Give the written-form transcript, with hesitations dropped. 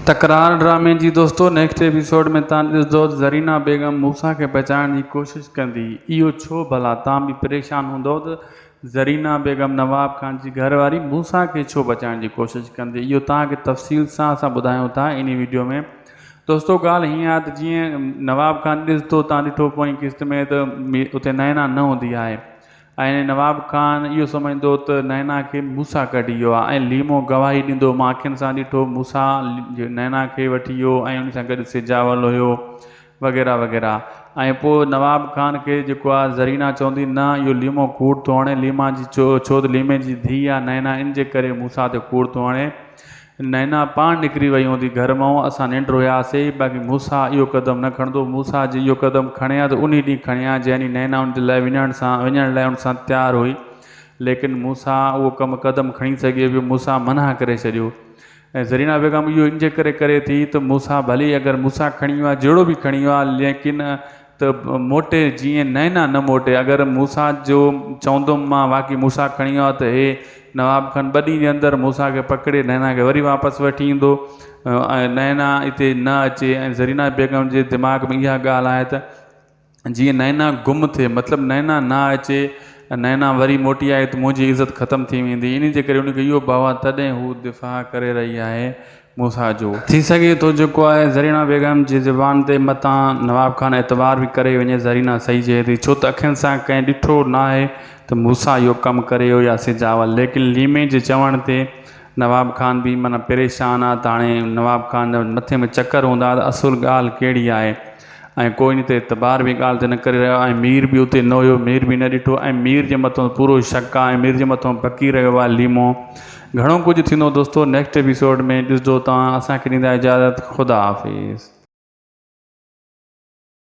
तकरार ड्रामे जी दोस्तों नेक्स्ट एपिसोड में तव्हां ॾिसंदो ज़रीना बेगम मूसा खे बचाइण जी कोशिशि कंदी। इहो छो भला तव्हां बि परेशान हूंदव त ज़रीना बेगम नवाब खान जी घरवारी मूसा खे छो बचाइण जी कोशिशि कंदी, इहो तव्हांखे तफ़सील सां असां ॿुधायूं था इन वीडियो में। दोस्तों ॻाल्हि हीअं आहे त जीअं नवाब खान ॾिसंदो तव्हां ॾिठो पोइ किस्त में त उते नैना न हूंदी आहे ऐं नवाब खान इहो सम्झंदो त नैना खे मूसा कढी वियो आहे ऐं लीमो गवाही ॾींदो। मां अखियुनि सां ॾिठो मूसा नैना खे वठी वियो ऐं उन सां गॾु सिजावल हुयो वग़ैरह वग़ैरह। ऐं पोइ नवाब खान खे जेको आहे ज़रीना चवंदी न इहो लीमो कूड़ थो हणे, लीमा जी छो त लीमे जी धीउ आहे नैना, इन जे करे मूसा ते कूड़ थो हणे। नैना पाण निकिरी वई हूंदी घर मां, असां निंड हुयासीं, बाक़ी मूसा इहो क़दम न खणंदो। मूसा जी इहो क़दम खणे हा त उन ॾींहुं खणे हा जंहिं ॾींहुं नैना उन जे लाइ वञण लाइ उन सां तयारु हुई, लेकिन मूसा उहो क़दम खणी सघे पियो, मूसा मना करे छॾियो। ऐं ज़रीना बेगम इहो इन जे करे थी त मूसा भली अगरि मूसा खणी वियो आहे जहिड़ो बि खणी वियो आहे, लेकिन त मोटे जीअं नैना न मोटे। अगरि मूसा जो चवंदुमि मां वाक़ई मूसा खणी वियो आहे त हे नवाब खान ॿ ॾींहं जे अंदरि मूसा खे पकिड़े नैना खे वरी वापसि वठी ईंदो ऐं नैना हिते न अचे। ऐं ज़रीना बेगम जे दिमाग़ में इहा ॻाल्हि आहे त जीअं नैना गुम थिए, मतिलबु नैना न अचे, नैना वरी मोटी आहे त मुंहिंजी इज़त ख़तमु थी वेंदी, इन जे करे उनखे इहो भाव आहे, तॾहिं हू दिफ़ा करे रही आहे मूसा जो। थी सघे थो जेको आहे ज़रीना बेगम जी ज़ुबान ते मतां नवाब खान एतबार बि करे वञे, ज़रीना सही चए थी, छो त अखियुनि सां कंहिं ॾिठो न आहे त मूसा इहो कमु करे हो या सिजावल। लेकिन लीमे जे चवण ते नवाब खान बि माना परेशान आहे। त हाणे नवाब खान मथे में चकर हूंदा त असुलु ॻाल्हि कहिड़ी आहे, ऐं कोई इन ते एतबार बि ॻाल्हि ते न करे रहियो आहे। ऐं मीर बि उते न हुयो, मीर बि न ॾिठो, ऐं मीर जे मथां पूरो शक आहे, ऐं मीर जे मथां पकी रहियो आहे लीमो। घणो कुझु थींदो दोस्तों नेक्स्ट एपिसोड में ॾिसंदो तव्हां। असांखे ॾींदा इजाज़त, ख़ुदा हाफ़िज़।